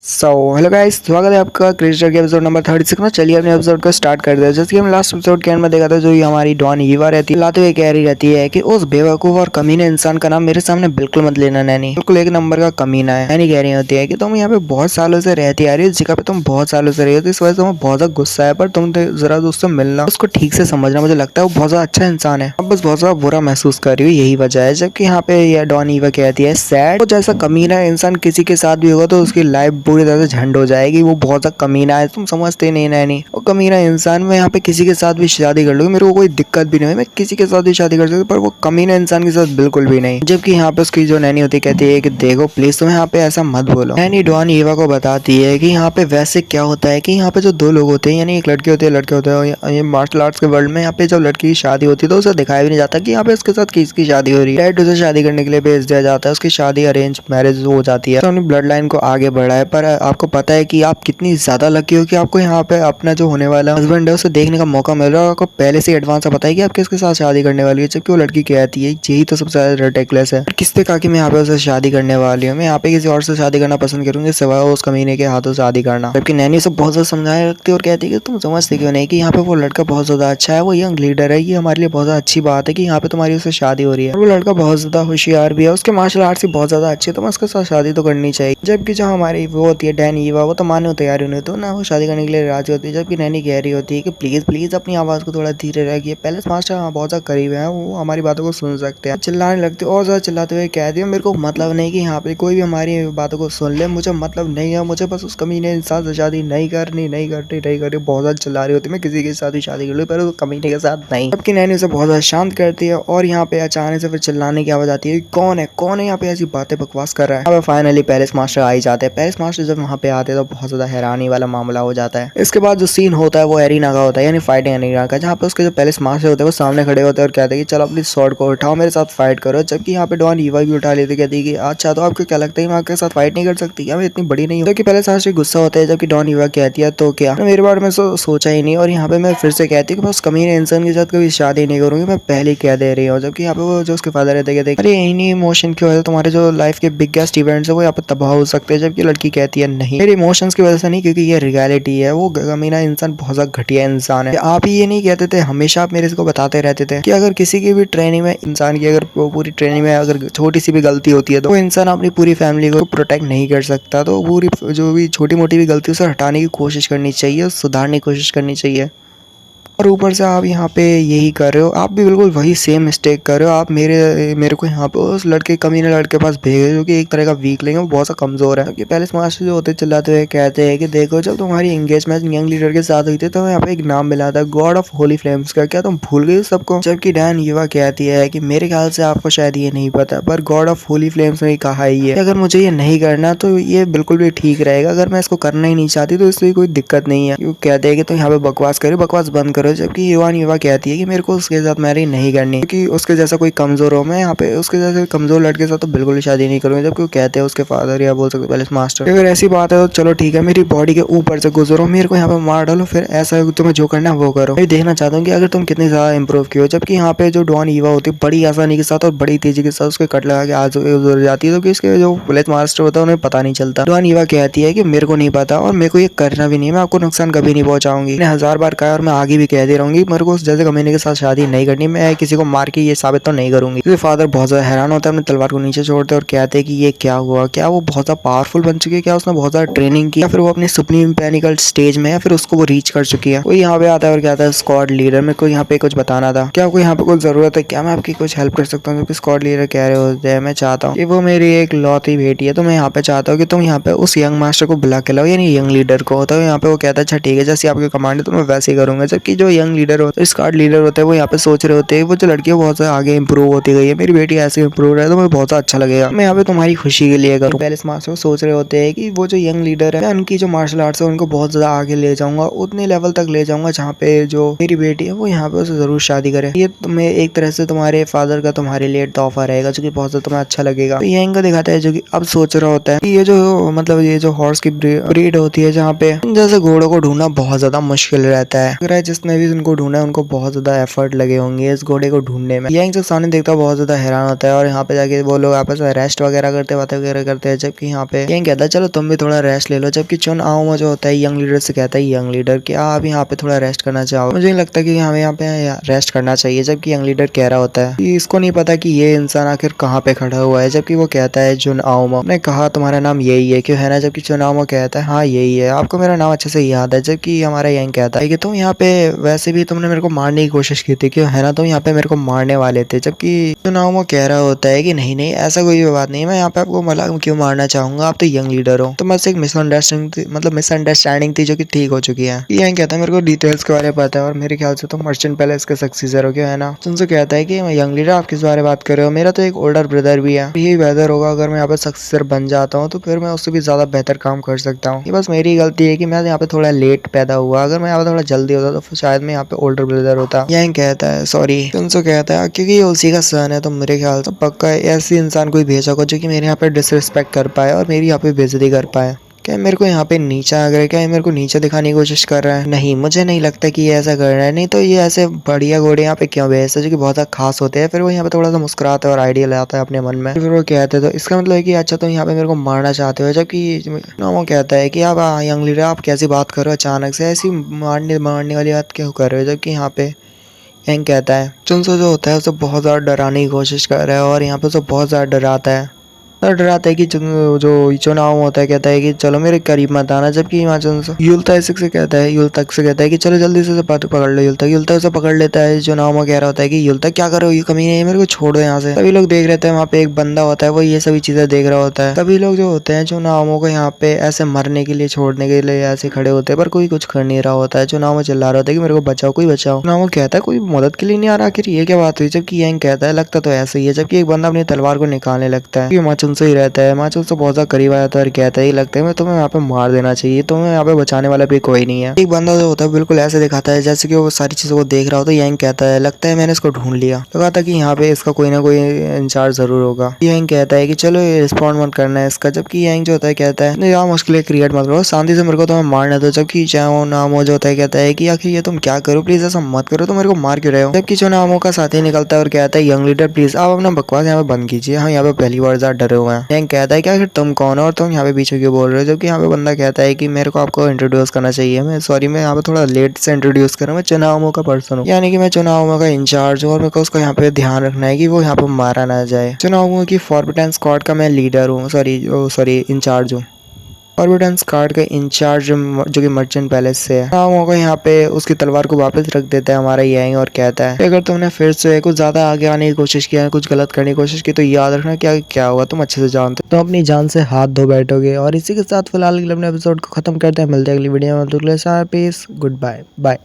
Hello guys, स्वागत है आपका क्रिस्टल के एपिसोड नंबर 36 में। चलिए अपने एपिसोड को स्टार्ट कर दे। जैसे कि हम लास्ट एपिसोड के एंड में देखा था, जो ये हमारी डॉन ईवा रहती है, लाते हुए कह रही रहती है कि उस बेवकूफ और कमीने इंसान का नाम मेरे सामने बिल्कुल मत लेना नैनी, बिल्कुल एक नंबर का कमीना है। नैनी कह रही होती है कि तुम यहाँ पे बहुत सालों से रहती आ रही हो, इस जगह पे तुम बहुत सालों से रही हो, तो इस वजह से तुम्हें बहुत ज्यादा गुस्सा है। पर तुम जरा उससे मिलना, उसको ठीक से समझना। मुझे लगता है वो बहुत ज्यादा अच्छा इंसान है, अब बस बहुत ज्यादा बुरा महसूस कर रही हो, यही वजह है। जबकि यहाँ पे यह डॉन ईवा कहती है सैड, जैसा कमीना इंसान किसी के साथ भी होगा तो उसकी लाइफ पूरी तरह से झंड हो जाएगी। वो बहुत ज्यादा कमीना है, तुम समझते नहीं नैनी। वो कमीना इंसान, मैं यहाँ पे किसी के साथ भी शादी कर लूंगी, मेरे को कोई दिक्कत भी नहीं है, मैं किसी के साथ भी शादी कर सकती, पर वो कमीना इंसान के साथ बिल्कुल भी नहीं। जबकि यहाँ पे उसकी जो नैनी होती कहती है कि देखो प्लीज तुम यहाँ पे ऐसा मत बोलो। नैनी डॉन ईवा को बताती है कि यहाँ पे वैसे क्या होता है कि यहाँ पे जो दो लोग होते हैं, यानी एक लड़की होती है लड़के होते हैं, ये मार्शल आर्ट्स के वर्ल्ड में यहाँ पे जब लड़की की शादी होती है तो उसे दिखाया भी नहीं जाता कि यहाँ पे उसके साथ किसकी शादी हो रही है। उसे शादी करने के लिए भेज दिया जाता है, उसकी शादी अरेंज मैरिज हो जाती है, तो अपनी ब्लड लाइन को आगे बढ़ा है। पर आपको पता है कि आप कितनी ज्यादा लकी हो कि आपको यहाँ पे अपना जो होने वाला हस्बैंड है उसे देखने का मौका मिल रहा है, और आपको पहले से एडवांस पता है कि आप किसके साथ शादी करने वाली है। जबकि वो लड़की कहती है यही तो सबसे ज्यादा रिडिकुलस है, किसने कहा कि मैं यहाँ पे उसे शादी करने वाली हूँ, मैं यहाँ पे किसी और से शादी करना पसंद करूंगी सिवाय उस कमीने के हाथों शादी करना। जबकि नैनी उसे बहुत ज्यादा समझाने लगती है और कहती है कि तुम समझते क्यों नहीं कि यहाँ पे वो लड़का बहुत ज्यादा अच्छा है, वो यंग लीडर है, ये हमारे लिए बहुत ज्यादा अच्छी बात है कि यहाँ पे तुम्हारी उससे शादी हो रही है। और वो लड़का बहुत ज्यादा होशियार भी है, उसके मार्शल आर्ट्स भी बहुत ज्यादा अच्छे, तो उसके साथ शादी तो करनी चाहिए। जबकि जो हमारी वो होती है डैन ईवा, वो तो मानने को तैयार नहीं, तो ना वो शादी करने के लिए राजी होती है। जबकि नैनी कह रही होती है कि प्लीज प्लीज अपनी आवाज को थोड़ा धीरे रखिए, पैलेस मास्टर बहुत ज्यादा करीब है, वो हमारी बातों को सुन सकते हैं। चिल्लाने लगते और ज्यादा चिल्लाते हुए कह दिया मेरे को मतलब नहीं कि यहाँ पे कोई भी हमारी बातों को सुन ले, मुझे मतलब नहीं है, मुझे बस उस कमीने इंसान से शादी नहीं करनी, नहीं करनी, नहीं करनी। बहुत ज्यादा चिल्ला रही होती, मैं किसी के साथ भी शादी कर लूँ पर उस कमीने के साथ नहीं। जबकि नैनी उसे बहुत ज्यादा शांत करती है और यहाँ पे अचानक से फिर चिल्लाने की आवाज आती है, कौन है यहाँ पे ऐसी बातें बकवास कर रहा है। अब फाइनली पैलेस मास्टर आ ही जाते हैं। पैलेस मास्टर जब वहाँ पे आते हैं तो बहुत ज्यादा हैरानी वाला मामला हो जाता है। इसके बाद जो सीन होता है वो एरिना का होता है, यानी फाइटिंग एरिना का, जहाँ पे उसके जो पैलेस मास्टर होते हैं वो सामने खड़े होते हैं और कहते हैं कि चलो अपनी स्वॉर्ड को उठाओ, मेरे साथ फाइट करो। जबकि यहाँ पे डॉन ईवा भी उठा लेते, कहती है कि अच्छा तो आपको क्या लगता है मैं आपके साथ फाइट नहीं कर सकती क्या, मैं इतनी बड़ी नहीं हूँ। जबकि पैलेस मास्टर गुस्सा होता है, जबकि डॉन ईवा कहती है तो क्या, मेरे बारे में सोचा ही नहीं। और यहाँ पे मैं फिर से कहती हूँ कि बस कमीने इंसान के साथ कभी शादी नहीं करूंगी, मैं पहले ही कह दे रही हूँ। जबकि यहाँ पे वो जो उसके फादर रहते कहते अरे इन्हीं इमोशन की वजह से तुम्हारे जो लाइफ के बिगेस्ट इवेंट्स है वो यहाँ पे तबाह हो सकते हैं। जबकि लड़की कहती है नहीं, मेरे इमोशंस की वजह से नहीं, क्योंकि ये रियलिटी है, वो कमीना इंसान बहुत ज्यादा घटिया इंसान है। आप ही ये नहीं कहते थे, हमेशा आप मेरे को बताते रहते थे कि अगर किसी की भी ट्रेनिंग में इंसान की अगर पूरी ट्रेनिंग में अगर छोटी सी भी गलती होती है तो वो इंसान अपनी पूरी फैमिली को प्रोटेक्ट नहीं कर सकता। तो पूरी जो भी छोटी मोटी भी गलती उसे हटाने की कोशिश करनी चाहिए, सुधारने की कोशिश करनी चाहिए। और ऊपर से आप यहाँ पे यही कर रहे हो, आप भी बिल्कुल वही सेम मिस्टेक कर रहे हो। आप मेरे को यहाँ पे उस लड़के कमीने लड़के के पास भेजे जो कि एक तरह का वीक लेंगे, वो बहुत सा कमजोर है। क्योंकि पैलेस मास्टर जो होते चिल्लाते हुए कहते हैं कि देखो जब तुम्हारी एंगेजमेंट यंग लीडर के साथ हुई थी तो यहाँ पे एक नाम मिला था गॉड ऑफ होली फ्लेम्स का, क्या तुम भूल गए सबको। जबकि डैन ईवा कहती है कि मेरे ख्याल से आपको शायद ये नहीं पता, पर गॉड ऑफ होली फ्लेम्स ने कहा ही है अगर मुझे ये नहीं करना तो ये बिल्कुल भी ठीक रहेगा, अगर मैं इसको करना ही नहीं चाहती तो इसलिए कोई दिक्कत नहीं है। कहते हैं कि तो यहाँ पे बकवास करो, बकवास बंद करो। जबकि युवान कहती है कि मेरे को उसके साथ मैरिज नहीं करनी, क्योंकि उसके जैसा कोई कमजोर हो, मैं यहाँ पे उसके जैसे कमजोर लड़के के साथ तो बिल्कुल ही शादी नहीं करूंगी। जबकि वो कहते हैं उसके फादर या बोल सकते पैलेस मास्टर, अगर ऐसी बात है तो चलो ठीक है, मेरी बॉडी के ऊपर से गुजरो, मेरे को यहाँ पे मार डालो, फिर ऐसा तुम्हें जो करना है वो करो। मैं देखना चाहता हूँ कि अगर तुम कितनी ज्यादा इंप्रूव की हो। जबकि यहाँ पे जो डॉन ईवा होती है बड़ी आसानी के साथ और बड़ी तेजी के साथ उसके कट लगा के आज उधर जाती है, तो इसके जो पुलिस मास्टर होता है उन्हें पता नहीं चलता। डॉन ईवा कहती है कि मेरे को नहीं पता और मेरे को ये करना भी नहीं, मैं आपको नुकसान कभी नहीं पहुंचाऊंगी, मैंने 1000 बार कहा और मैं आगे भी कहती रहूंगी, मेरे को जैसे कमीने के साथ शादी नहीं करनी, मैं किसी को मार के ये साबित तो नहीं करूंगी। इसके फादर बहुत ज्यादा हैरान होता है, अपने तलवार को नीचे छोड़ते हैं और कहते हैं कि ये क्या हुआ, क्या वो बहुत ज्यादा पावरफुल बन चुकी है, क्या उसने बहुत ज्यादा ट्रेनिंग की, या फिर वो अपने सुप्रीम पैनिकल स्टेज में है, फिर उसको वो रीच कर चुकी है। वो यहाँ पे आता है और कहता है स्क्वाड लीडर मेरे को यहाँ पे कुछ बताना था, क्या आपको यहाँ पे कुछ जरूरत है, क्या मैं आपकी कुछ हेल्प कर सकता हूँ। स्क्वाड लीडर कह रहे होते हैं मैं चाहता हूँ कि वो मेरी एक लौती बेटी है, तो मैं यहाँ पे चाहता हूँ कि तुम यहाँ पे उस यंग मास्टर को बुला के लाओ, यानी यंग लीडर को। तो यहाँ पे वो कहता है अच्छा ठीक है, जैसे आपके कमांड है तो मैं वैसे ही करूंगा। जबकि जो यंग लीडर होता है, स्क्वाड लीडर होता है, वो यहाँ पे सोच रहे होते हैं वो जो लड़की है बहुत ज्यादा आगे इंप्रूव होती गई है, मेरी बेटी ऐसे इंप्रूव है तो मुझे बहुत अच्छा लगेगा, मैं यहाँ पे तुम्हारी खुशी के लिए करूँ। पैलेस मास्टर सोच रहे होते हैं कि वो जो यंग लीडर है, उनकी जो मार्शल आर्ट्स है उनको बहुत ज्यादा आगे ले जाऊंगा, उतने लेवल तक ले जाऊंगा जहाँ पे जो मेरी बेटी है वो यहाँ पे उसे जरूर शादी करे। ये तुम्हें एक तरह से तुम्हारे फादर का तुम्हारे लिए तोहफा रहेगा जो कि बहुत ज्यादा तुम्हें अच्छा लगेगा। तो यंग का दिखाता है जो कि अब सोच रहा होता है कि ये जो मतलब ये जो हॉर्स की ब्रीड होती है जहाँ पे जैसे घोड़ों को ढूंढना बहुत ज्यादा मुश्किल रहता है, जिसने भी उनको ढूंढा है उनको बहुत ज्यादा एफर्ट लगे होंगे इस घोड़े को ढूंढने में। यांग जो सामने देखता है बहुत ज्यादा हैरान होता है और यहाँ पे जाके वो लोग आपस में रेस्ट वगैरह करते बातें वगैरह करते हैं। जबकि यहाँ पे यांग कहता है चलो तुम भी थोड़ा रेस्ट ले लो। जबकि चुन आओ जो होता है यंग लीडर से कहता है यंग लीडर कि आप यहाँ पे थोड़ा रेस्ट करना चाहो। मुझे नहीं लगता कि हमें यहाँ पे रेस्ट करना चाहिए। जबकि यंग लीडर कह रहा होता है कि इसको नहीं पता कि ये इंसान आखिर कहाँ पे खड़ा हुआ है। जबकि वो कहता है जुन आओ ने कहा तुम्हारा नाम यही है क्यों है ना। जबकि चुन आओ कहता है हाँ यही है, आपको मेरा नाम अच्छे से याद है। जबकि हमारा यंग कहता है कि तुम यहाँ पे वैसे भी तुमने मेरे को मारने की कोशिश की थी क्यों है ना, तुम यहाँ पे मेरे को मारने वाले थे। जबकि चुन आओ कह रहा होता है कि नहीं नहीं ऐसा कोई भी बात नहीं, मैं यहाँ पे आपको मतलब क्यों मारना चाहूंगा, आप तो यंग लीडर हो। तो बस एक मिसअंडरस्टैंडिंग थी जो कि ठीक हो चुकी है। यंग कहता है मेरे को डिटेल्स के बारे में पता है और मेरे ख्याल से तो मर्चेंट पैलेस के सक्सेसर हो क्यों है ना। तुमसे कहता है कि यंग लीडर आप किस बारे में बात कर रहे हो, मेरा तो एक ओल्डर ब्रदर भी है, यही बेहतर होगा अगर मैं यहाँ पे सक्सेसर बन जाता हूँ तो फिर मैं उससे भी ज्यादा बेहतर काम कर सकता हूँ। ये बस मेरी गलती है कि मैं यहाँ पे थोड़ा लेट पैदा हुआ, अगर मैं यहाँ पे थोड़ा जल्दी होता तो शायद मैं यहाँ पे ओल्डर ब्रदर होता। यंग कहता है सॉरी। तुमसे कहता है क्योंकि ये उसी का सन है तो मेरे ख्याल से पक्का ऐसी इंसान कोई भेजा होगा जो कि मेरे यहाँ पे डिसरिस्पेक्ट कर पाए और मेरी यहाँ पे बेइज्जती कर पाए। क्या मेरे को यहाँ पे नीचा आ गया, क्या मेरे को नीचे दिखाने की कोशिश कर रहा है? नहीं, मुझे नहीं लगता कि ये ऐसा कर रहा है। नहीं तो ये ऐसे बढ़िया घोड़े यहाँ पे क्यों भेजते जो कि बहुत ज़्यादा खास होते हैं। फिर वो यहाँ पे थोड़ा सा मुस्कुराता है और आइडिया लाता है अपने मन में। फिर वो कहते हैं तो इसका मतलब है कि अच्छा तुम यहाँ पे मेरे को मारना चाहते हो। जबकि वो कहता है कि आप यंग लीडर आप कैसी बात कर रहे हो अचानक से, ऐसी मारने वाली बात क्यों कर रहे हो। जबकि यहाँ पे यंग कहता है चुनसो जो होता है उसे बहुत ज़्यादा डराने की कोशिश कर रहा है और यहाँ पे उसे बहुत ज़्यादा डराता है और डराता है कि जो चुनाव होता है कहता है कि चलो मेरे करीब मत आना। जबकि हिमाचल युलता से कहता है युलतक से कहता है कि चलो जल्दी से पकड़ लो युलतक। युलतक उसे पकड़ लेता है। चुनाव में कह रहा होता है कि युलतक क्या करो, ये कमी नहीं है, मेरे को छोड़ दो यहाँ से। सभी लोग देख रहे थे वहाँ पे एक बंदा होता है वो ये सभी चीजें देख रहा होता है। सभी लोग जो होते हैं चुनावों को यहाँ पे ऐसे मरने के लिए छोड़ने के लिए ऐसे खड़े होते हैं पर कोई कुछ कर नहीं रहा होता है। चुनाव में चिल्ला रहा होता है कि मेरे को बचाओ, कोई बचाओ। चुनाव कहता है कोई मदद के लिए नहीं आ रहा, आखिर ये क्या बात हुई। जबकि यंग कहता है लगता तो ऐसा ही है। जबकि एक बंदा अपनी तलवार को निकालने लगता है, हिमाचल से ही रहता है। हिमाचल से बहुत ज्यादा करीब आया था और कहता है लगता है मैं तुम्हें यहाँ पे मार देना चाहिए, तुम्हें यहाँ पे बचाने वाला भी कोई नहीं है। एक बंदा जो होता है बिल्कुल ऐसे दिखाता है जैसे कि वो सारी चीजों को देख रहा होता है। यंग कहता है लगता है मैंने इसको ढूंढ लिया, तो कहा था कि यहाँ पे इसका कोई ना कोई इंचार्ज जरूर होगा। यंग कहता है कि चलो ये रिस्पॉन्ड मत करना है इसका। जबकि यंग जो होता है कहता है नहीं यहाँ मुश्किलें क्रिएट मत करो, शांति से मेरे को तुम्हें मारना दो। जबकि चाहो नामो जो होता है कहता है कि आखिर ये तुम क्या करो, प्लीज ऐसा मत करो, तुम मेरे को मार क्यों रहे हो। जबकि चुनावों का साथी निकलता है और कहता है यंग लीडर प्लीज आप अपना बकवास यहाँ पे बंद कीजिए, हम यहाँ पे पहली बार ज्यादा डरे हुए हैं। यंग कहता है क्या फिर तुम कौन हो और तुम यहाँ पे पीछे क्यों बोल रहे हो। जबकि यहाँ पे बंदा कहता है कि मेरे को आपको इंट्रोड्यूस करना चाहिए, मैं सॉरी मैं यहाँ पे थोड़ा लेट से इंट्रोड्यूस कर रहा हूँ, मैं चुनावों का पर्सन हूँ, यानी कि मैं चुनावों का इंचार्ज हूँ और मेरे को उसका यहाँ पे ध्यान रखना है कि वो यहाँ पे मारा ना जाए। चुनावों की फॉरबिडन स्क्वाड का मैं लीडर हूँ, सॉरी इंचार्ज हूँ। फॉरबिडन स्क्वाड का इंचार्ज जो कि मर्चेंट पैलेस से है वो यहाँ पे उसकी तलवार को वापस रख देता है हमारा यंग और कहता है अगर तुमने फिर से कुछ ज्यादा आगे आने की कोशिश किया है, कुछ गलत करने की कोशिश की तो याद रखना क्या हुआ तुम अच्छे से जानते हो, तुम अपनी जान से हाथ धो बैठोगे। और इसी के साथ फिलहाल अपने एपिसोड को खत्म करते हैं, मिलते हैं अगली वीडियो में। Peace good bye bye.